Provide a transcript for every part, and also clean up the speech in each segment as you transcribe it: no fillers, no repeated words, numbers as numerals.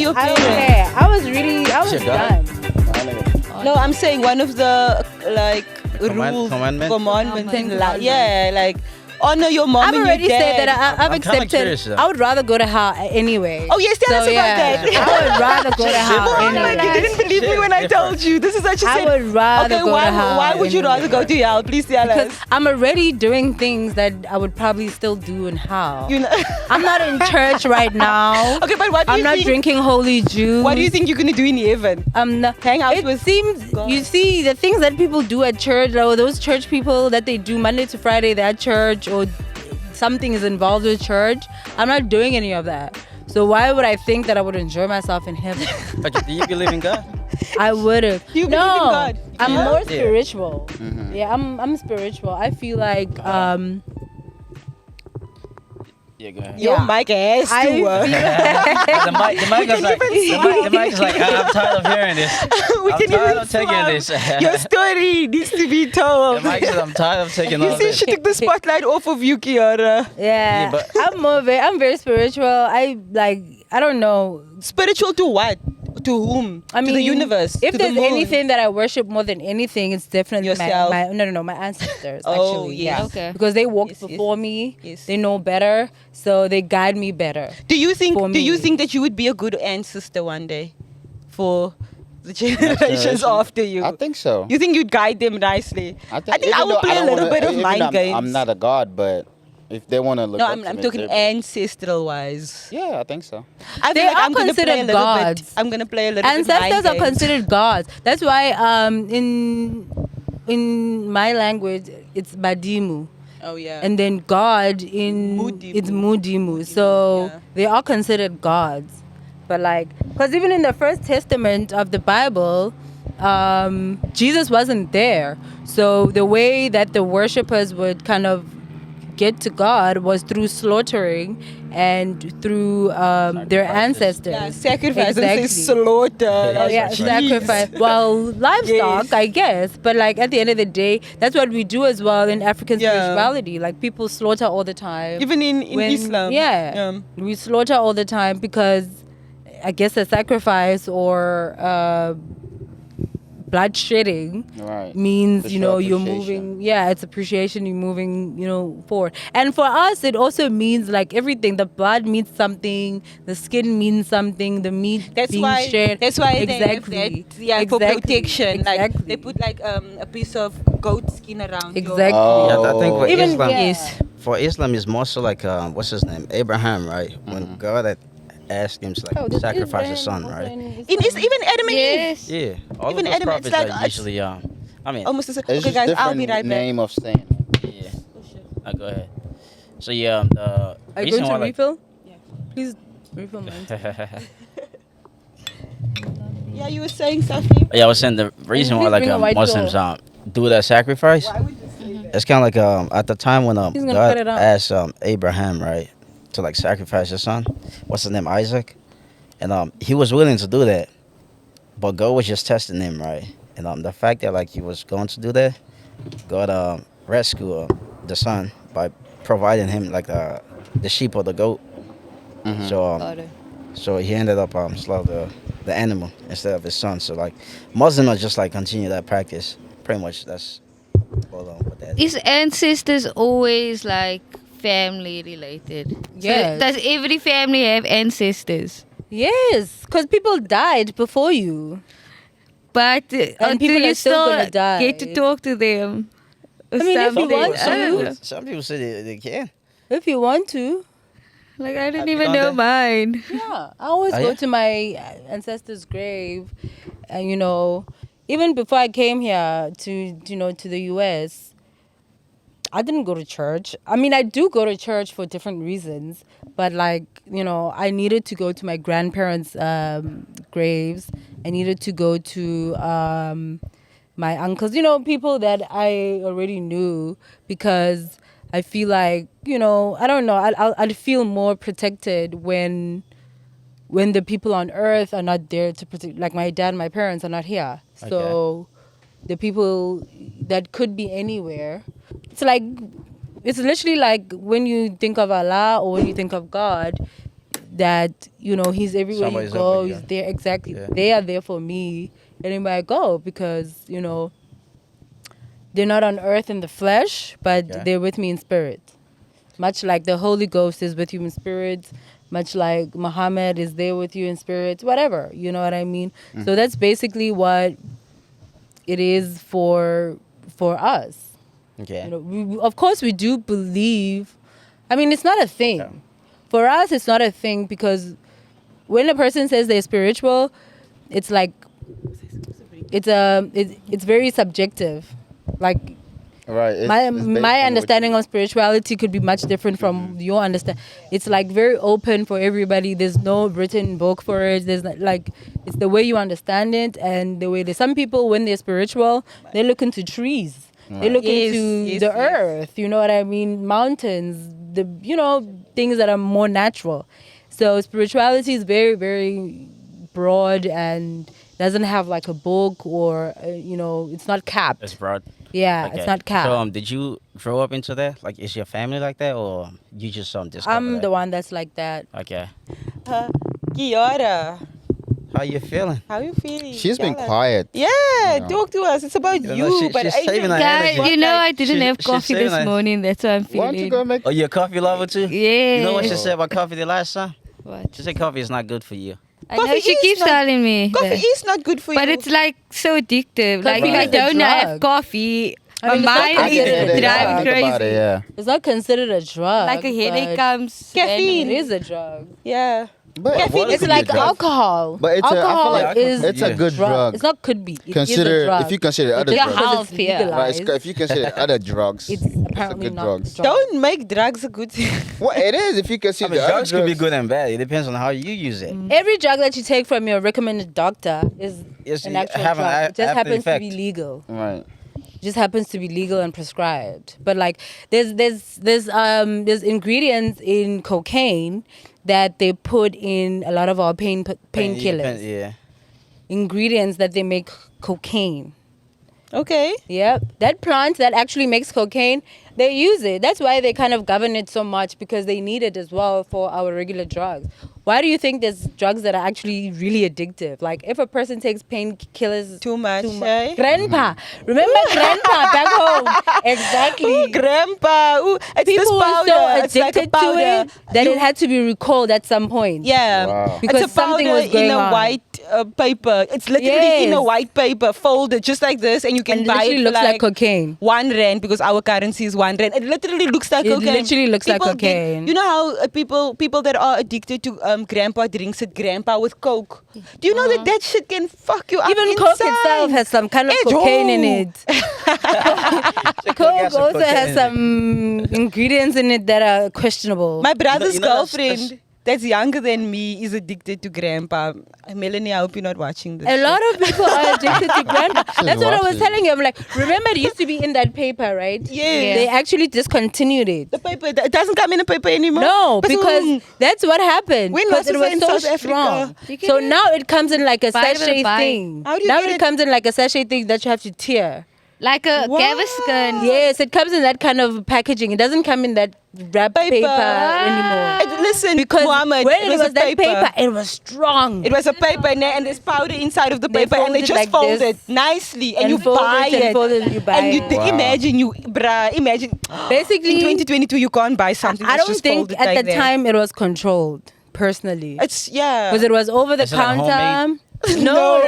your I don't parents. care. I was Shit, done. No, I'm saying one of the like rules, Commandment? yeah, like honor your mom I've and already your dad. said that I've I'm kinda accepted. curious, though. I would rather go to hell anyway. Oh yes, tell us about that. I would rather go to hell Oh, anyway. like you didn't believe me when I told you. This is what you I said. would rather Okay, go to hell. why would you anyway. rather go to hell? Please tell Because us. I'm already doing things that I would probably still do in hell. You know. I'm not in church right now. Okay, but what do I'm you not think? drinking holy juice. What do you think you're gonna do in heaven? I'm not. Hang out It with seems God. you see the things that people do at church, or those church people that they do Monday to Friday, they're at church, or something is involved with church. I'm not doing any of that. So why would I think that I would enjoy myself in heaven? But do you believe in God? I would have. Do you No, believe in God? I'm Yeah? more Yeah. spiritual. Mhm. Yeah, I'm spiritual. I feel like Yeah, go ahead. Your Yeah. mic ass I too. The mic is like, the mic is like, I'm tired of hearing this. We I'm can tired even of taking swap. this. Your story needs to be The told. mic says, I'm tired of taking all You see, this. she took the spotlight off of you, Kiara. yeah, but- I'm very spiritual. I don't know. Spiritual to what? To whom? I mean, to the universe. If to there's the moon. anything that I worship more than anything, it's definitely Yourself. my ancestors. Oh, actually, yes. yeah. Okay. Because they walked Yes, yes, before me. yes. They know better, so they guide me better. Do you think? for Do you me. think that you would be a good ancestor one day, for the generations generation? after you? I think so. You think you'd guide them nicely? I think I even will though play a don't little wanna- bit of even mind I'm, games. I'm not a god, but if they want to look No, up I'm to me, talking they're- ancestral wise. Yeah, I think so. I They feel like are I'm gonna play a considered little gods. bit. I'm gonna play a little bit. Ancestors mind are games. considered gods. That's why in my language it's Badimu. Oh yeah. And then God in Mudimu. it's Mudimu. So yeah. they are considered gods. But because even in the First Testament of the Bible, Jesus wasn't there. So the way that the worshippers would kind of get to God was through slaughtering and through their ancestors. Yeah, sacrifice Exactly. and say slaughter. Oh, yeah, Jeez. sacrifice. Well, livestock, Yes. I guess. But at the end of the day, that's what we do as well in African Yeah. spirituality. Like people slaughter all the time. Even in Islam. Yeah. We slaughter all the time because I guess a sacrifice or blood shedding Right. means To you're show moving, appreciation. it's appreciation, you're moving forward. And for us it also means everything. The blood means something, the skin means something, the meat That's being why. shared. That's why Exactly. they have that. Yeah, for Exactly. protection. Like Exactly. they put a piece of goat skin around. Exactly. Oh. Yeah, I think for Even Islam, yeah. is more so like what's his name, Abraham, right? When God had asked him to Oh, sacrifice his son, right? Even Adam and Eve. Yes. Yeah, all Even of those Adam, it's prophets like are us. usually I mean, Almost the same. It's Okay, just guys, I'll different be right back. name of saying. yeah. Go ahead. So yeah, the Are you reason going to why, refill? Yeah. Please refill mine. Yeah, you were saying something. Yeah, I was saying the reason why Please bring a white Muslims claw. do that sacrifice. Why would you say that? It's kind of like at the time when He's gonna cut God it out. asked Abraham, right, to sacrifice his son. What's his name, Isaac, and he was willing to do that, but God was just testing him, right? And the fact that he was going to do that, God rescued the son by providing him the sheep or the goat. Mhm. So he ended up slaughter the animal instead of his son. So Muslims are just continue that practice. Pretty much that's what that is. Is ancestors always family related? Yes. So does every family have ancestors? Yes, because people died before you. But until people you are still gonna still die. get to talk to them. I mean, if you something. want I don't to. know. Some people say they can. If you want to. I Have didn't you even done know that? mine. Yeah, I always Oh, go yeah? to my ancestors' grave, and even before I came here to the US, I didn't go to church. I mean, I do go to church for different reasons, but I needed to go to my grandparents' graves. I needed to go to my uncles, people that I already knew, because I feel I don't know, I'd feel more protected when the people on earth are not there to protect, my dad and my parents are not here. So the people that could be anywhere, it's literally when you think of Allah or when you think of God, that, you know, he's everywhere Somebody's you go. over you. He's there. Exactly. Yeah. They are there for me anywhere I go because, you know, they're not on earth in the flesh, but Yeah. they're with me in spirit. Much like the Holy Ghost is with you in spirit, much like Muhammad is there with you in spirit, whatever. You know what I mean? So that's basically what it is for us. Okay. You know, of course, we do believe. I mean, it's not a thing. Yeah. For us, it's not a thing because when a person says they're spiritual, it's like it's very subjective. Like Right. my understanding of spirituality could be much different from your understanding. It's like very open for everybody. There's no written book for it. There's not, like, it's the way you understand it and the way that some people, when they're spiritual, they look into trees. They look Yes, into yes, the yes. earth. You know what I mean? Mountains. The, you know, things that are more natural. So spirituality is very, very broad and doesn't have like a book or you know, it's not capped. It's broad. Yeah, Okay. it's not capped. So did you grow up into that? Like, is your family like that, or you just discover I'm that? the one that's like that. Okay. Kiara, How you feeling? how you feeling? She's been Tell us. quiet. Yeah, know. talk to us. It's about You know, you, she- but she's I saving her Guys, energy. you know I didn't have she's coffee saying this that. morning. That's what I'm Why don't you feeling. go make? Oh, you're a coffee lover too? Yeah. You know what she said about coffee the last time? What? She said coffee is not good for you. I know Coffee she is keeps not- telling me. Coffee that. is not good for But you. it's like so addictive. Like Coffee if I is a don't have drug. coffee, I my mean, it's not mind I considered get is it. a Yeah, driving think about it, crazy. yeah. It's not considered a drug. Like a headache but comes. Caffeine. It is a drug. yeah. But Caffeine It's could be like a drug. alcohol. But it's a- I feel alcohol like is it's a good drug. It's not could be. It is a Consider drug. if you consider other Just Yeah, drugs. because health, it's yeah. Right, legalized, if you consider other drugs, it's it's a apparently good not drugs. drug. Don't make drugs a good thing. Well, it is if you I consider mean, other drugs could be drugs. good and bad. It depends on how you use it. Every drug that you take from your recommended doctor is It's an actual have an drug. It just after happens effect. to be legal. Right. Just happens to be legal and prescribed. But like there's ingredients in cocaine that they put in a lot of our painkillers. Yeah. Ingredients that they make cocaine. Okay. Yep. That plant that actually makes cocaine, they use it. That's why they kind of govern it so much because they need it as well for our regular drugs. Why do you think there's drugs that are actually really addictive? Like if a person takes painkillers Too much, eh? Grandpa. Remember grandpa back home? Exactly. Ooh, grandpa. Ooh, it's this People were powder. so It's like a addicted to powder. it that it had to be recalled at some point. Yeah. Wow. Because it's a powder something was going in a on. white paper. It's literally in a Yes. white paper, folded just like this, and you can And it buy literally it for looks like cocaine. R1 because our currency is R1. It literally looks like It cocaine. literally looks like People cocaine. you know how people that are addicted to grandpa drinks it grandpa with coke. Do you know that shit can fuck you up? Even Coke inside? itself has some kind of Hey, cocaine in Joe. it. Coke also has some ingredients in it that are questionable. My brother's You know, girlfriend that's younger than me is addicted to grandpa. Melanie, I hope you're not watching this. A lot of people are addicted to grandpa. That's what I was watching. telling you. I'm like, remember it used to be in that paper, right? Yes. They actually discontinued it. The paper, it doesn't come in a paper anymore. No, But because that's what happened. When Because was it it in was so South strong. Africa? You can So just now it comes in like a buy it with a sachet bite. thing. How do you Now get it it? comes in like a sachet thing that you have to tear. like a Wow. Gaviscon. Yes, it comes in that kind of packaging. It doesn't come in that wrap paper, anymore. Listen, Because Muhammad, when it was a that paper, it was strong. It was a paper and there's powder inside of the They paper and they fold it just like fold this. it nicely and And you fold buy it and it. fold it, you buy and you it. Wow. imagine Basically, in 2022 you can't buy something I that's don't just think folded at like the that. time it was controlled, personally. It's Because it was over the Is it like counter. homemade? No.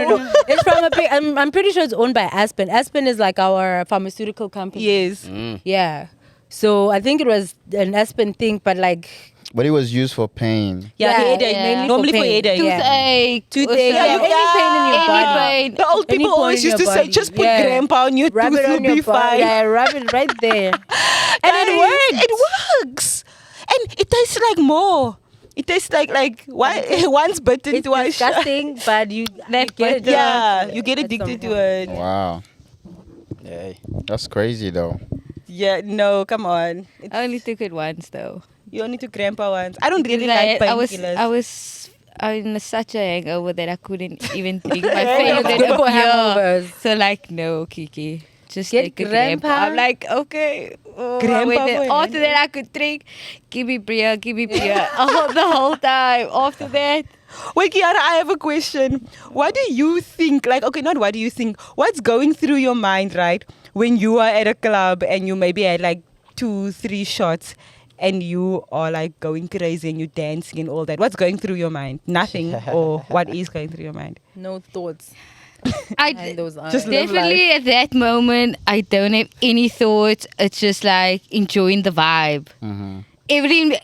It's from a big, I'm pretty sure it's owned by Aspen. Aspen is like our pharmaceutical company. yes. Yeah. So I think it was an Aspen thing, but like But it was used for pain. Yeah, headache. yeah. Normally for pain. headache. Yeah. Toothache. Toothache. Yeah, Yeah, you any pain in your Any body. pain. The old Any people point always in used to your say, body. just put Yeah. grandpa on your Rub tooth, it you'll on your be body. fine. Yeah, rub it right there. And it Guys, worked. It works. And it tastes like more. It tastes like why once bitten, It's twice shy. disgusting, but you get it. Yeah, you get At addicted some to it. Wow. Yeah. That's crazy though. Yeah, no, come on. I only took it once though. You only to grandpa once. I don't really Because like I was painkillers. in such a hangover that I couldn't even drink my It's favorite good for beer. hangovers. So like no, Kiki. just Get take a grandpa? grandpa. I'm like, okay. Oh, Grandpa wait, for then a after that, I could drink. Give me beer. The whole time. After that. Wait, Kiara, I have a question. What do you think? Like, okay, not what do you think. What's going through your mind, right? When you are at a club and you maybe had like 2-3 shots and you are like going crazy and you're dancing and all that. What's going through your mind? Nothing. Or what is going through your mind? No thoughts. I And those eyes. Just live definitely at that moment, I don't have any thoughts. It's just like enjoying the vibe. Mhm.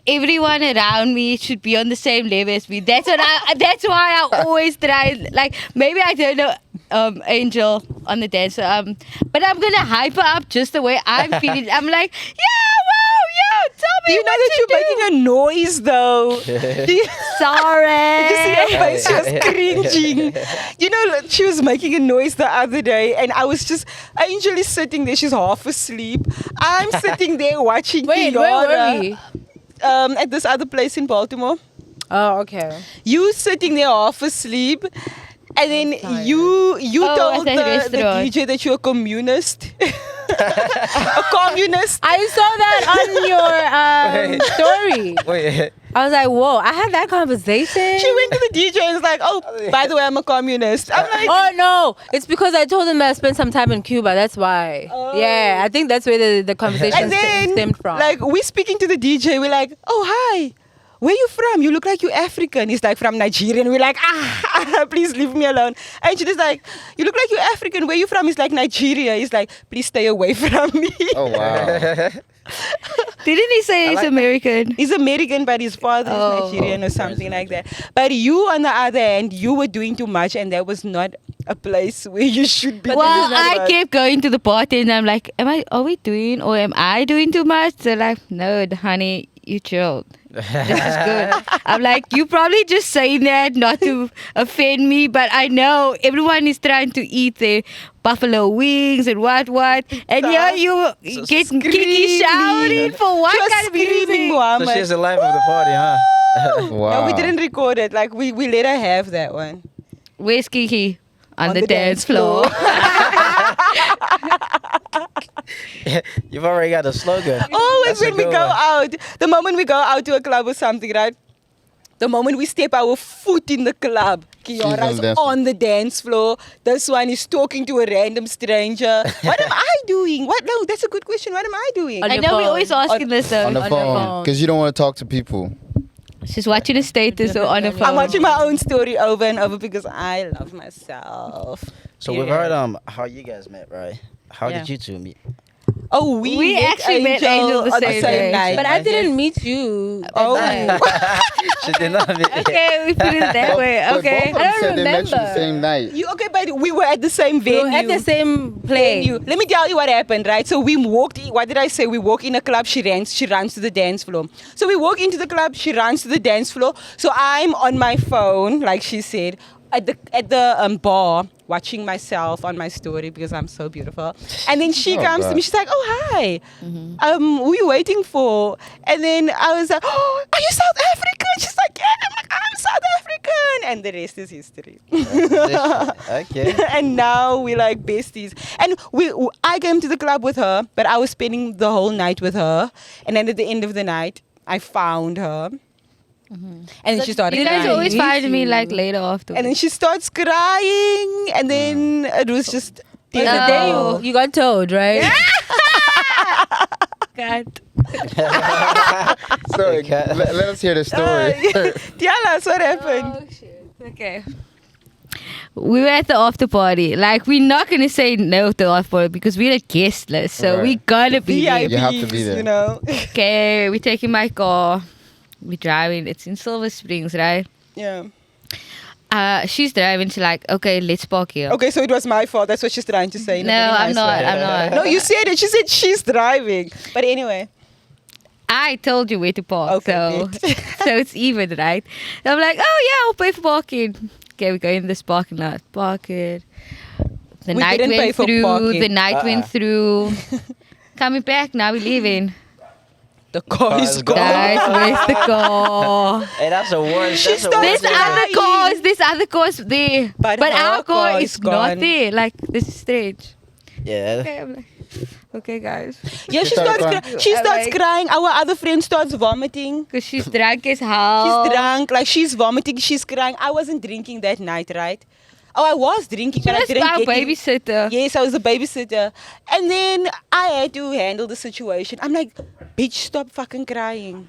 Everyone around me should be on the same level as me. That's why I always try. Like maybe I don't know Angel on the dance, but I'm gonna hype her up just the way I'm feeling. I'm like, tell Do me you know what that to you're do. making a noise though? Do you, Sorry. did you see her face? She was cringing. You know, she was making a noise the other day, and I was just, Angel is sitting there. She's half asleep. I'm sitting there watching Wait, Kiara, where were we? at this other place in Baltimore. Oh, okay. You sitting there half asleep, and then tired. you Oh, told at that the restaurant. DJ that you're a communist. A communist. I saw that on your story. Wait. I was like, whoa, I had that conversation. She went to the DJ and was like, "Oh, by the way, I'm a communist." I'm like, Oh no, it's because I told him that I spent some time in Cuba. That's why. Oh. Yeah, I think that's where the conversation and then stemmed from. like we're speaking to the DJ, we're like, "Oh, hi. Where you from? You look like you're African." He's like, "From Nigeria." And we're like, please leave me alone. And she's like, "You look like you're African. Where you from?" He's like, "Nigeria." He's like, "Please stay away from me." Oh wow. Didn't he say he's American? He's American, but his father is Oh. Nigerian or something like that. But you, on the other hand, you were doing too much, and that was not a place where you should be. Well, I kept going to the party and I'm like, are we doing or am I doing too much? They're like, no, honey, you chilled. This is good. I'm like, you probably just saying that not to offend me, but I know everyone is trying to eat their buffalo wings and what. And here you get kiki shouting for what She was kind of screaming, music? So Muhammad. she's the life of the party, huh? Wow. No, we didn't record it. Like we let her have that one. Where's Kiki? On the dance floor. You've already got the slogan. Always That's a when we good go one. out, the moment we go out to a club or something, right? The moment we step our foot in the club, Kiara's on the dance floor. This one is talking to a random stranger. What am I doing? What? No, that's a good question. What am I doing? On I your know we phone. always asking this though. On the On your phone, phone. because you don't want to talk to people. She's watching a status or on a I'm phone. I'm watching my own story over and over because I love myself. So we've heard how you guys met, right? How Yeah. did you two meet? Oh, we actually met Angel the on same day. night. but I didn't meet you. that Oh. night. She did not meet. Okay, we put it that way. But Okay. both of them I don't said they met you the remember. same night. You okay? But we were at the same We venue. were at the same place. venue. Let me tell you what happened, right? So we walked. What did I say? We walk in a club. She runs to the dance floor. So we walk into the club. She runs to the dance floor. So I'm on my phone, like she said, at the bar, watching myself on my story because I'm so beautiful. And then she Oh, comes to God. me. She's like, "Oh, hi. Who are you waiting for?" And then I was like, "Oh, are you South African?" She's like, "Yeah." I'm like, "I'm South African," and the rest is history. Okay. And now we're like besties. And I came to the club with her, but I was spending the whole night with her. And then at the end of the night, I found her. And then she started You guys crying. always find me like later after. And then she starts crying. And then it was just... The other day you got told, right? God. So let us hear the story. Tell us what happened. Oh shit. Okay. We were at the after party. Like we're not gonna say no to the after party because we're a guest list, so Right. we gotta be there. VIPs, You have to be there. you know. Okay, we're taking my car. We're driving. It's in Silver Springs, right? Yeah. She's driving. She's like, okay, let's park here. Okay, so it was my fault. That's what she's trying to say. in a No, very I'm nice not. way. I'm not. No, you said it. She said she's driving. But anyway. I told you where to park, Okay, so it's even, right? I'm like, oh yeah, I'll pay for parking. Okay, we go in this parking lot, park it. The We night didn't pay went for through. parking. The night went through. Coming back, now we're leaving. The car is is gone. gone. Guys, where's the car? Hey, that's a worst. She That's a started worst. There's other cars there, But but her our car car is is not gone. there. Like this is strange. Yeah. Okay, I'm like, okay, guys. Yeah, she started starts crying. she starts Like- crying. Our other friend starts vomiting. Because she's drunk as hell. She's drunk, like she's vomiting, she's crying. I wasn't drinking that night, right? Oh, I was drinking, She but I was didn't our get in. babysitter. Yes, I was a babysitter. And then I had to handle the situation. I'm like, bitch, stop fucking crying.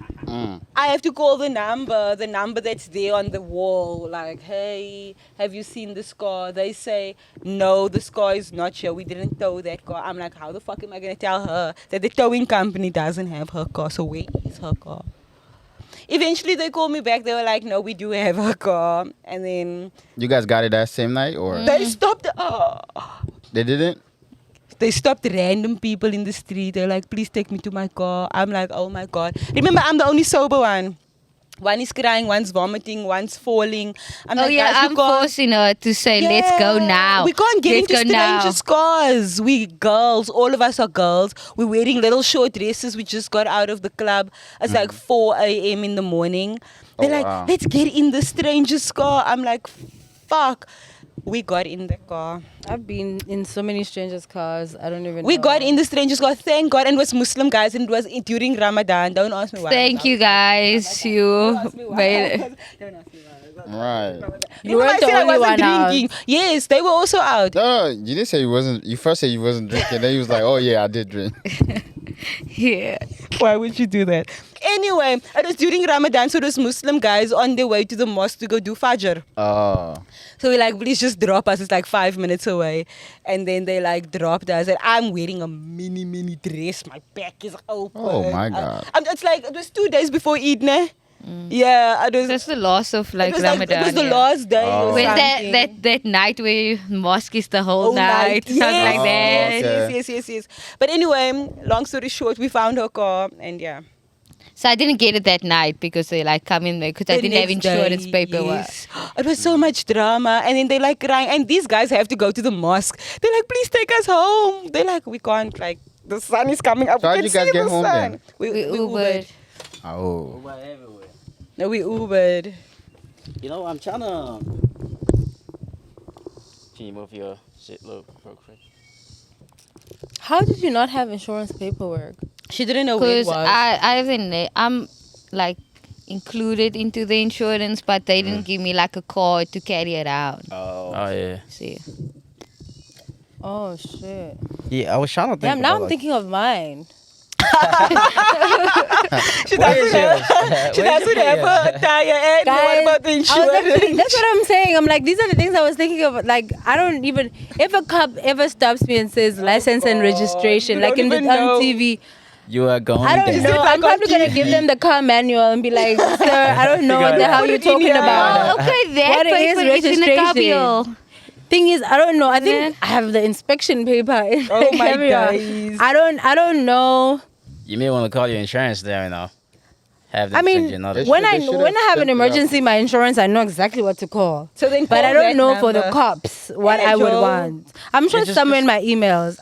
I have to call the number that's there on the wall. Like, hey, have you seen the scar? They say, no, the scar is not here. We didn't tow that car. I'm like, how the fuck am I going to tell her that the towing company doesn't have her car? So where is her car? Eventually, they called me back. They were like, no, we do have her car. And then You guys got it that same night, or they stopped. they didn't? They stopped random people in the street. They're like, please take me to my car. I'm like, oh my God. Remember, I'm the only sober one. One is crying, one's vomiting, one's falling. I'm Oh like, yeah, guys, you I'm can't- forcing her to say, let's go Yeah. now. We can't get Let's into go now. strangers' cars. We girls, all of us are girls. We're wearing little short dresses. We just got out of the club. It's like 4 a.m. in the morning. They're Oh, like, wow. let's get in the stranger's car. I'm like, fuck. We got in the car. I've been in so many strangers' cars. I don't even. We know. got in the stranger's car, thank God, and it was Muslim guys, and it was during Ramadan. Don't ask me why. Thank you guys. You made it. Don't ask me why. Right. You Remember weren't I the said I only wasn't one out. drinking. Yes, they were also out. No, you didn't say you wasn't. You first said you wasn't drinking. Then you was like, "Oh yeah, I did drink." Yeah. Why would you do that? Anyway, it was during Ramadan, so those Muslim guys on their way to the mosque to go do Fajr. Oh. So we're like, please just drop us. It's like 5 minutes away. And then they like dropped us. And I'm wearing a mini dress. My back is open. Oh, my God. It's like, it was 2 days before Eid, ne? Yeah, it was, That's the loss of like it was Ramadan. it was the yeah. last day Oh. or When something. that night where mosque is the whole All night, something like Oh, that. okay. Yes. But anyway, long story short, we found her car and yeah. So I didn't get it that night because they like come in there because I The didn't have next insurance day, paperwork. yes. It was so much drama, and then they like crying, and these guys have to go to the mosque. They're like, please take us home. They're like, we can't, like, the sun is coming up. So We how'd can you guys see get the home sun. then? We We Ubered. Ubered. Oh. No, we Ubered. You know, I'm trying to. Can you move your shit real quick? How did you not have insurance paperwork? She didn't know where it Because was. I haven't, I'm like included into the insurance, but they didn't give me like a card to carry it out. Oh yeah. See, Oh shit! Yeah, I was trying to think. Damn, now about, I'm like, thinking of mine. She doesn't have a tire and what Guys, about the I was insurance? actually, that's what I'm saying. I'm like, these are the things I was thinking of. Like, I don't even, if a cop ever stops me and says license and registration, You like don't in the even know. on TV, You are going. I don't there. know. like I'm on probably gonna give them the car manual and be like, sir, I don't know what the hell Put you're it in talking here. about. oh, okay, that What is paper is in the registration? copy. Thing is, I don't know. I think Yeah. I have the inspection paper. Oh my everywhere. days. I don't know. You may want to call your insurance there, you know. Have them I send mean, you another. They when should I have have an stepped it up. emergency, my insurance, I know exactly what to call. So then But call I don't that know for the number. cops what I would Angel. want. I'm sure just- somewhere in my emails.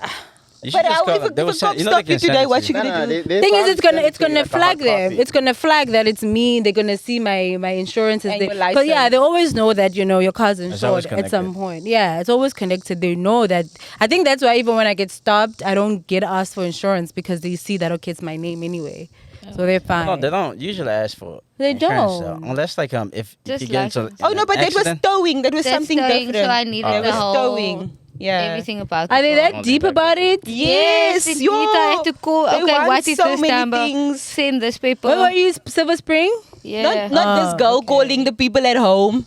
You should But just call if them. They a will cop send. You know stop they you can today, send what it you to gonna do? Thing is, it's gonna flag them. It's gonna flag that it's me. They're gonna see my insurance is And there. your But yeah, license. they always know that your car's It's always insured at some connected. point. Yeah, it's always connected. They know that. I think that's why even when I get stopped, I don't get asked for insurance because they see that okay, it's my name anyway, so they're fine. No, they don't usually ask for. They insurance, don't. Unless like if Just you get into. license. Oh no, but that was accident. towing. That was That's something towing, different. so I needed Oh. That the was whole towing. Yeah. everything about. Are they the that Oh, deep they about it? Yes, Yes, yo. Nita, I have to call. They Okay, want what is so this many number? things. Send this paper. Where were you, Silver Spring? Yeah. Not this girl okay. calling the people at home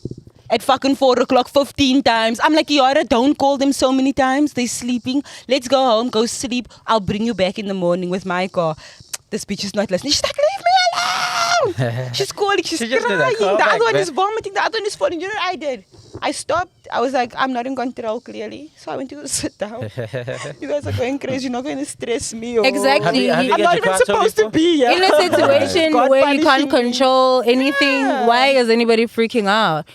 at fucking 4:00 15 times. I'm like, Kiara, don't call them so many times. They're sleeping. Let's go home, go sleep. I'll bring you back in the morning with my car. This bitch is not listening. She's like, leave me alone. She's calling, she's She just did crying. that. Call The back, other one man. is vomiting, the other one is falling. You know what I did? I stopped. I was like, I'm not in control clearly. So I went to go sit down. You guys are going crazy. You're not going to stress me. Exactly. Have you I'm get not your even car towed supposed to before? be here. In a situation God where you punishing can't me. control anything, Yeah. why is anybody freaking out?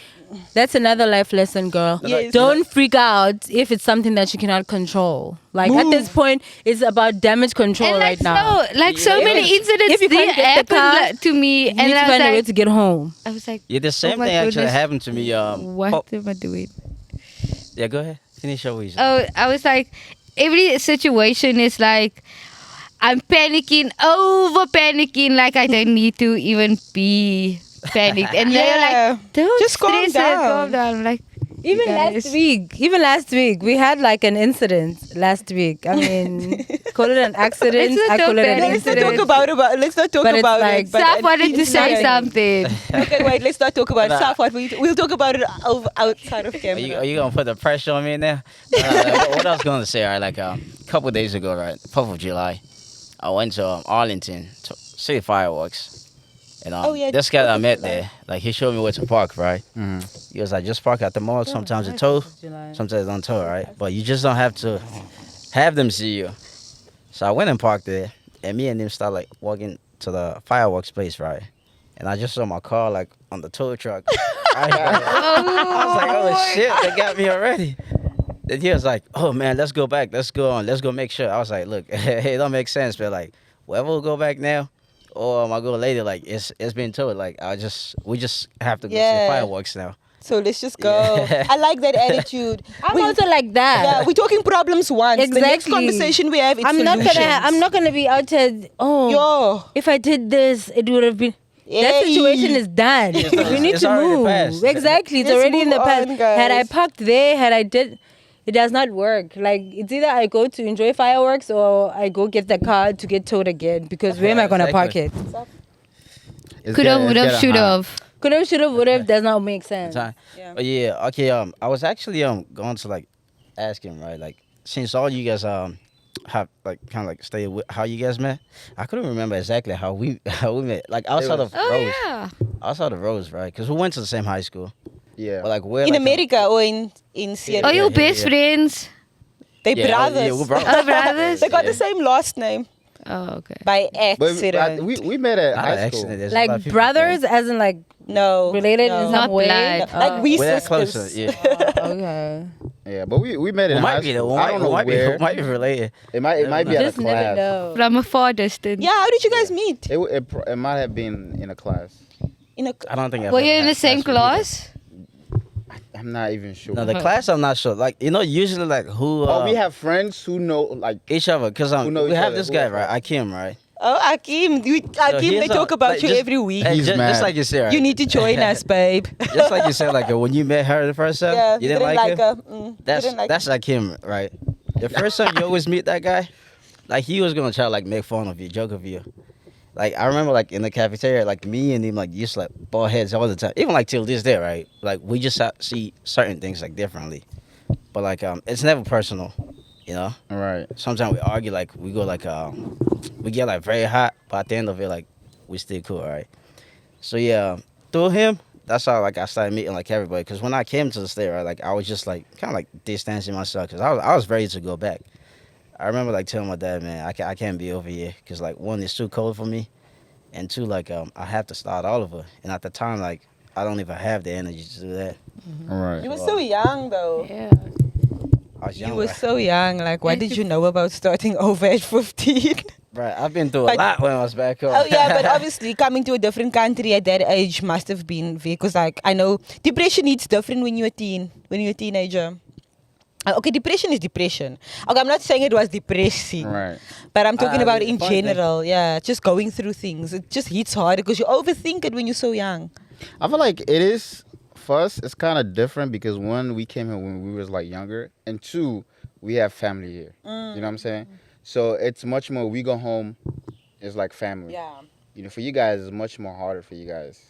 That's another life lesson, girl. Yes. Don't freak out if it's something that you cannot control. Like at this point, it's about damage control And like right now. so Yeah. many incidents If you did can't get the happen car, like, to me, You and need to I find a way was to like, get home. I was like, Yeah, the same my thing actually goodness. happened to me. what oh, am I doing? yeah, go ahead. Finish your reason. Oh, I was like, every situation is like I'm panicking, over panicking, like I don't need to even be panicked. And they're Yeah. like, don't Just calm stress it, down. calm down. I'm like, Even guys. last week, we had like an incident last week. I mean, call it an accident. Let's not I call talk it bad. an No, let's not incident. talk let's not talk But it's about like- it. but Saf an wanted to say incident. something. Okay, wait, let's not talk about it. Nah. Saf, we'll talk about it outside of Are camera. you gonna put the pressure on me now? What I was gonna say, right? Like a couple days ago, right? 4th of July, I went to Arlington to see fireworks. And Oh, yeah, this guy that I 4th of met July. there, like he showed me where to park, right? He was like, just park at the mall. Sometimes it's tow, sometimes it's on tow, right? But you just don't have to have them see you. So I went and parked there, and me and him started like walking to the fireworks place, right? And I just saw my car like on the tow truck. I was like, oh shit, they got me already. Then he was like, oh man, let's go back, let's go make sure. I was like, look, it don't make sense, but like, whether we'll go back now or I go later, like it's been told, like we just have to go Yeah. see fireworks now. So let's just go. Yeah. I like that attitude. I'm also like that. Yeah, we're talking problems once. The next Exactly. conversation we have, it's I'm not gonna be out here. Oh, Yo. if I did this, it would have been. That Yay. situation is done. We need it's to already move. past. Exactly, it's Let's already in move the past. on, guys. Had I parked there, it does not work. Like it's either I go to enjoy fireworks or I go get the car to get towed again. Because where am I gonna park it? Could have, would have, should have. Could have, should have, would have. Does not make sense. Time. Yeah. But yeah, okay. I was actually going to like ask him, right? Like since all you guys have like kind of like stay with how you guys met. I couldn't remember exactly how we met. Like outside of Oh, Rose, yeah. outside of Rose, right? Because we went to the same high school. Yeah. But like where In like, America or in Sierra Are Yeah, you yeah, best yeah. friends? They Yeah, brothers. yeah, we're brothers. Oh, brothers? They got Yeah. the same last name Oh, okay. by But accident. we met at Not high an school. accident. There's a lot of Like people brothers, as in like no. related no. in Not some way. blood. Like we We're that sisters. closer. Yeah. Okay. Yeah, but we met in We high might be school. though. I don't know where. Might be related. It might be at a Just never class. know. From a far distance. Yeah, how did you guys meet? It might have been in a class. In a I don't think. I've Were ever you in had the same class with either. class? I'm not even sure. No, the class I'm not sure. Like usually like who. We have friends who know like each other because Who know we each have other? this Who guy are right, friends? Akim, right? Oh, Akim. Akim, he's they talk about like, you just- every week. Hey, He's just mad. like you said, right? You need to join us, babe. Just like you said, like when you met her the first time, Yeah, you didn't like her. her. That's like him, right? The first time you always meet that guy, like he was gonna try to like make fun of you, joke of you. Like I remember, like in the cafeteria, like me and him, like used to like ball heads all the time. Even like till this day, right? Like we just see certain things like differently, but like it's never personal, you know. right. Sometimes we argue, like we go like we get like very hot, but at the end of it, like we still cool, right? So yeah, through him, that's how like I started meeting like everybody. Cause when I came to the state, right, like I was just like kind of like distancing myself, cause I was ready to go back. I remember like telling my dad, man, I can't be over here, cause like one, it's too cold for me, and two, like I have to start all over. And at the time, like I don't even have the energy to do that. Right. You were so young, though. Yeah. I was young, You were right? so young. Like, what did you know about starting over at 15? Right, I've been through a But- lot when I was back home. Oh yeah, but obviously coming to a different country at that age must have been because like I know depression hits different when you're a teenager. Okay, depression is depression. Okay, I'm not saying it was depressing, Right. but I'm talking about in the funny thing- general. Yeah, just going through things. It just hits hard because you overthink it when you're so young. I feel like it is for us. It's kind of different because one, we came here when we was like younger, and two, we have family here. You know what I'm saying? So it's much more. We go home, it's like family. Yeah. You know, for you guys, it's much more harder for you guys.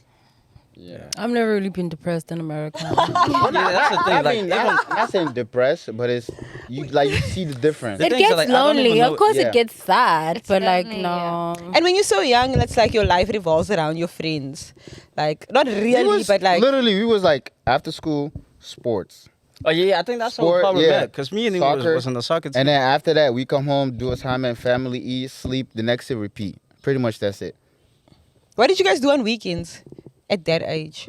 Yeah. I've never really been depressed in America. Yeah, that's the thing. I Like, mean, even- I'm not saying depressed, but it's you like you see the difference. The It things are gets like, I don't even lonely. know- Of course, yeah. it gets sad, It's but like lonely, no. And when you're so young, it's like your life revolves around your friends. Like not We really, was- but like literally, we was like after school sports, Oh yeah, I think that's how Sport, probably yeah. met. Cause me and him Soccer. was in the soccer team. and then after that, we come home, do assignment, family, eat, sleep. The next day, repeat. Pretty much that's it. what did you guys do on weekends at that age?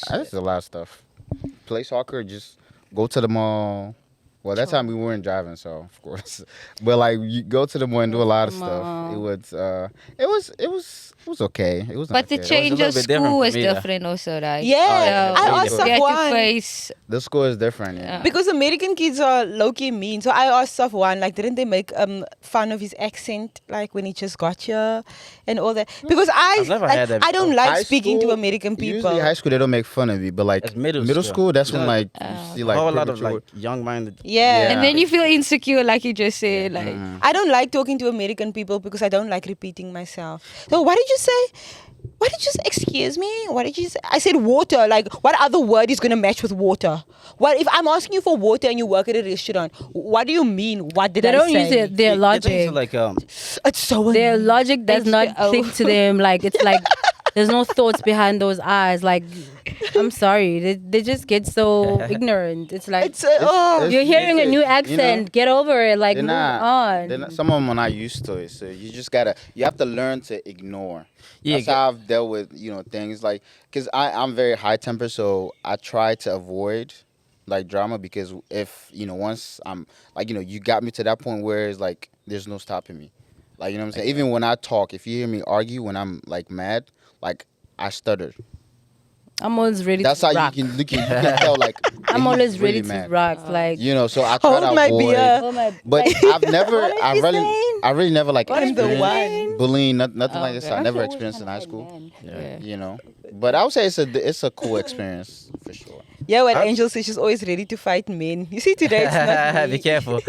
That's a lot of stuff. Play soccer, just go to the mall. Well, that time we weren't driving, so of course. But like, you go to the mall and do a lot of stuff. Mall. It was was okay. It was. But the okay. change little of bit different school for was me, though. different also, right? Yeah, Oh, I yeah. asked We had to Safwan face. The school is different. Yeah. because American kids are low key mean. So I asked Safwan, like, didn't they make fun of his accent, like when he just got here and all that? Because I've never like, had that I don't before. like High speaking to school- American people. Usually high school they don't make fun of you, but like It's middle middle school. school, that's when Yeah. like you see like a whole lot of premature- like young-minded. Yeah. And then you feel insecure, like you just said. Like, I don't like talking to American people because I don't like repeating myself. So what did you say? What did you say? Excuse me? What did you say? I said water. Like, what other word is going to match with water? What if I'm asking you for water and you work at a restaurant? What do you mean? What did They I don't say? use their The things logic. are like It's so Their annoying. logic does not H-O. click to them. Like it's like there's no thoughts behind those eyes. Like I'm sorry, they just get so ignorant. It's like It's oh. it's- you're hearing a new you know, accent. Get over it. Like they're move not, on. some of them are not used to it, so you have to learn to ignore. Yeah, That's how I've dealt with things like because I'm very high temper, so I try to avoid like drama because if once I'm like you got me to that point where it's like there's no stopping me, like what I'm saying. Even when I talk, if you hear me argue when I'm like mad, like I stutter. I'm always ready That's to how rock. you can tell like I'm he's always really ready to mad. rock. Like So I try Hold to my avoid. beer. oh my, But like, I've never, What are you saying? I really never like I'm the experienced one. bullying, nothing like this. okay. I never Actually, experienced in high always school. kinda Yeah. But I would say it's a cool experience for sure. Yeah, when How- Angel says she's always ready to fight men. You see, today it's not Be me. careful.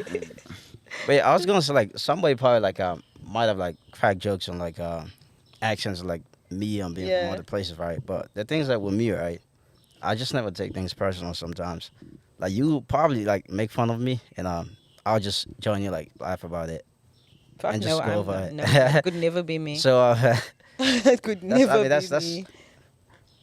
Wait, I was gonna say like somebody probably like might have like cracked jokes on like accents like me on being Yeah. from other places, right? But the things that with me, right? I just never take things personal sometimes. Like you probably like make fun of me and I'll just join you like laugh about it. Fuck And no, just go I'm over not. it. No, it could never be me. So It could That's- never I mean, that's- be that's- me.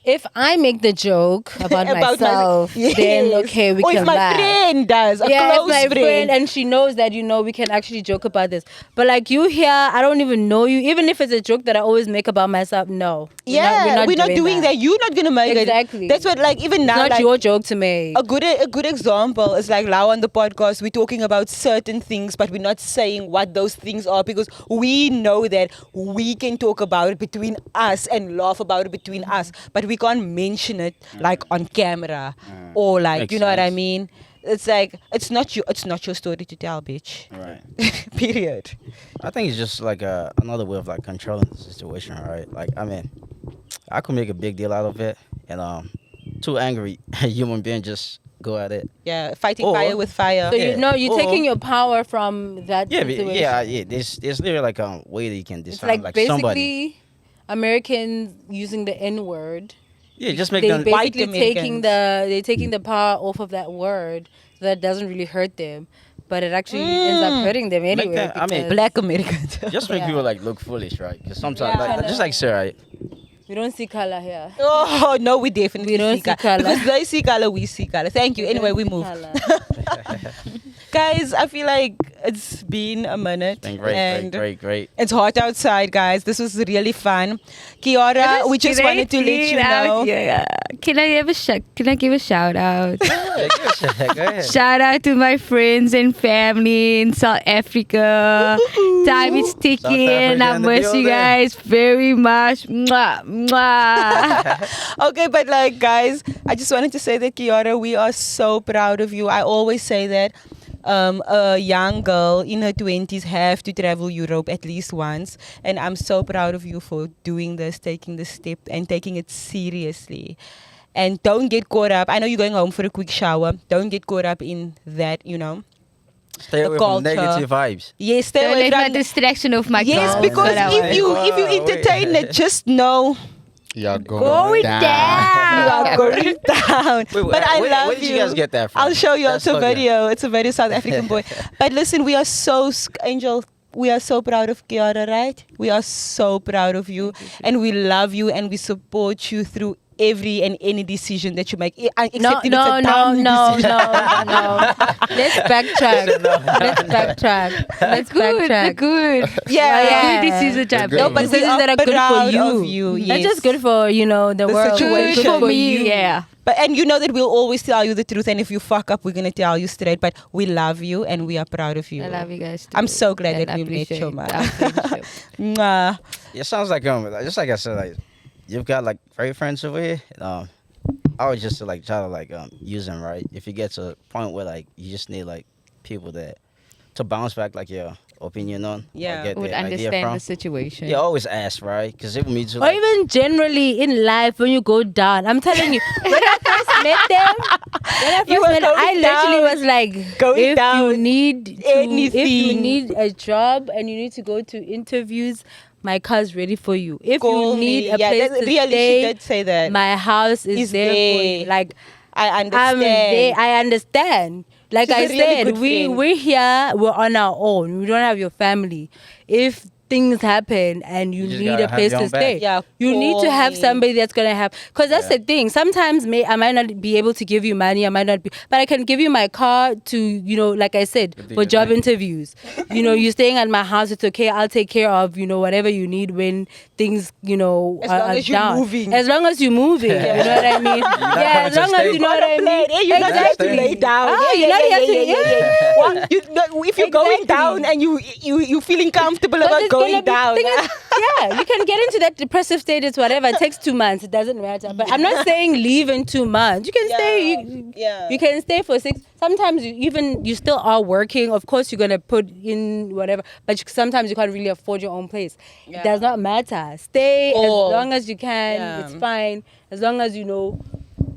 if I make the joke about, myself, Yes. then okay, we or can if my laugh. friend does, a Yeah, close if my friend. friend and she knows that we can actually joke about this. But like you here, I don't even know you. Even if it's a joke that I always make about myself, no. We're not doing that. You're not gonna make Exactly. it. That's what, like, even It's now, not like, your joke to make. a good example is like Lau on the podcast. We're talking about certain things, but we're not saying what those things are because we know that we can talk about it between us and laugh about it between us, but we can't mention it like on camera or like Makes you know what I sense. mean. It's like it's not your story to tell, bitch. Right. Period. I think it's just like another way of like controlling the situation, right? Like I mean, I could make a big deal out of it, and two angry human being just go at it. Yeah, fighting Or- fire with fire. So Yeah. you're Or- taking your power from that Yeah, but, situation. yeah. There's literally like a way that you can It's define like like somebody. basically Americans using the N word. Yeah, just make They them. White basically Americans. they're taking the power off of that word so that doesn't really hurt them, but it actually ends up hurting them anyway. that- I mean, because Black Americans. Just make Yeah. people like look foolish, right? Because sometimes, Yeah. like, just like Sir, right? we don't see color here. Oh no, we definitely We don't see color. because they see color, we see color. Thank you. Anyway, we move. Color. Guys, I feel like it's been a minute. Been great, and great. It's hot outside, guys. This was really fun. Kiara, we just wanted to let you know. Yeah. Can I give a shout out? Yeah, go ahead. Shout out to my friends and family in South Africa. Time is ticking. Africa I in the miss you building. guys very much. Mwah, mwah. Okay, but like, guys, I just wanted to say that, Kiara, we are so proud of you. I always say that a young girl in her 20s have to travel Europe at least once. And I'm so proud of you for doing this, taking the step and taking it seriously. And don't get caught up. I know you're going home for a quick shower. Don't get caught up in that, Stay The away culture. from negative vibes. Yes, stay Don't away let my from... distraction of my Yes, goals. because That's what I if want. you entertain it, just know Y'all going down. you are going down. But I where, love where did you guys get that from? I'll show you. That's It's a so good. video. It's a very South African boy. But listen, we are so Angel. We are so proud of Kiara, right? We are so proud of you, and we love you, and we support you through every and any decision that you make. Except No, if it's no, a no, dumb no, decision. no. Let's backtrack. Let's backtrack. Let's Good, backtrack. good. Yeah. Good decision, That's job. good. No, but Decisions we are that are good proud for you. of you. That's Yes. just good for the world. situation. Good for me, you. yeah. And you know that we'll always tell you the truth, and if you fuck up, we're gonna tell you straight. But we love you, and we are proud of you. I love you guys too. I'm so glad And that we met appreciate you, man. our friendship. Mwah. It sounds like just like I said, like you've got like great friends over here. I would just like try to like use them right. If you get to a point where like you just need like people that to bounce back like your opinion on, Yeah. or get Would their idea understand from. the situation. Yeah, always ask, right? Because if me too, Or like, even generally in life when you go down. I'm telling you, when I first met them, You were I going literally down. was like, Going if down. you need if you Anything. need a job and you need to go to interviews, my car's ready for you. If Call you need me. a Yeah, place that- to really, she stay, did say that. my house is Is there for there. you. Like I I'm understand. there. I understand. Like She's a I really said, good friend. we're here. We're on our own. We don't have your family. If things happen and you You just need gotta a have place your to own back. stay, Yeah, you need to call have me. somebody that's gonna have. Because that's Yeah. the thing. Sometimes I might not be able to give you money. I might not be, but I can give you my car to like I said, Do for your job thing. interviews. You're staying at my house. It's okay. I'll take care of whatever you need when things As long are as you're down. moving. As long as you're moving. You know what I mean? Yeah. As to long as stay. you know what I mean. Hey, you're not here to Exactly. lay down. Ah, you're not here to- yeah. Well, if you're going Exactly. down and you feeling comfortable Because about it's gonna going be- down. thing is, yeah, you can get into that depressive status, whatever. It takes 2 months. It doesn't matter. But I'm not saying leave in 2 months. You can stay. Yeah. You can stay for 6. Sometimes you still are working. Of course, you're gonna put in whatever. But sometimes you can't really afford your own place. Yeah. It does not matter. Stay Or- as long as you can. Yeah. It's fine. As long as you know.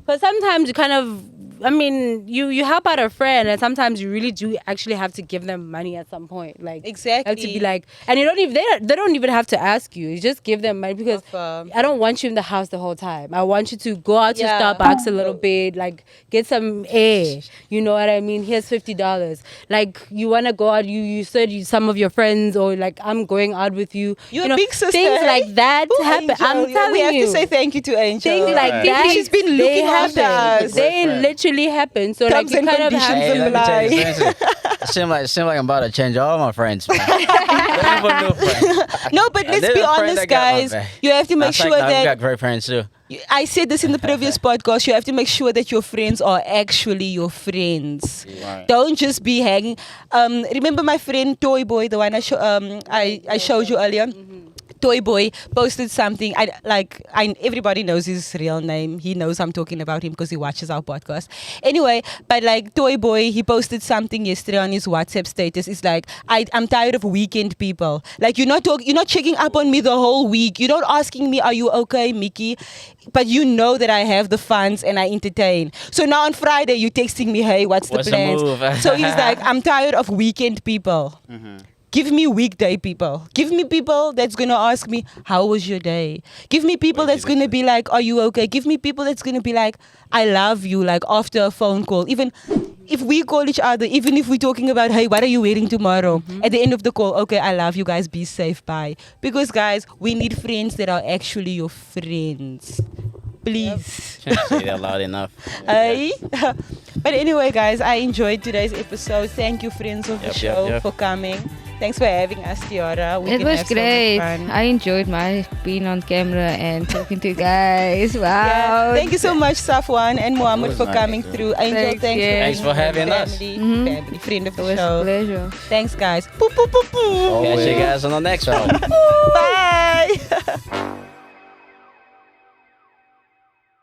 Because sometimes you kind of. I mean, you help out a friend, and sometimes you really do actually have to give them money at some point. Like Exactly. have to be like, and you don't even they don't even have to ask you. You just give them money because Of, I don't want you in the house the whole time. I want you to go out Yeah. to Starbucks a little bit, like get some air. You know what I mean? Here's $50. Like you wanna go out. You said some of your friends or like I'm going out with you. You're you a big sister. Things hey? like that Ooh, happen. Angel. I'm Yeah, telling we have you. to say thank you to Angel. Things like Right. that. She's been they looking after happen. us. They Right. literally happen. So Terms like you and kind of conditions have Hey, let me tell you, apply. seriously, it seem like I'm about to change all my friends, man. Don't even new friends. No, but And let's there's be a friend honest, that got my guys. back. You have to make That's sure like, no, we that got great friends too. I said this in the previous podcast. You have to make sure that your friends are actually your friends. Right. Don't just be hanging. Remember my friend Toy Boy, the one I showed you earlier. Toy Boy posted something. Everybody knows his real name. He knows I'm talking about him because he watches our podcast. Anyway, but like Toy Boy, he posted something yesterday on his WhatsApp status. It's like I'm tired of weekend people. Like you're not checking up on me the whole week. You're not asking me, are you okay, Mickey? But you know that I have the funds and I entertain. So now on Friday you're texting me, hey, what's the What's the plans? move? So he's like, I'm tired of weekend people. Give me weekday people. Give me people that's going to ask me, how was your day? Give me people that's going to be like, are you okay? Give me people that's going to be like, I love you, like after a phone call. Even if we call each other, even if we're talking about, hey, what are you wearing tomorrow? At the end of the call, okay, I love you guys, be safe, bye. Because guys, we need friends that are actually your friends. Please. Can't say that loud enough. Hey. But anyway, guys, I enjoyed today's episode. Thank you, friends of the Yep, show, yep. for coming. Thanks for having us, Kiara. We It can was have so much great. fun. I enjoyed my being on camera and talking to you guys. Wow. Yeah. Thank you so much, Safwan and Mohammed, was for nice. coming through. Angel, Thanks, thanks, yeah. Thanks for having us. Family, friend of It the was a show. pleasure. Thanks, guys. Poo, poo, poo, poo. Catch you guys on the next one. Bye.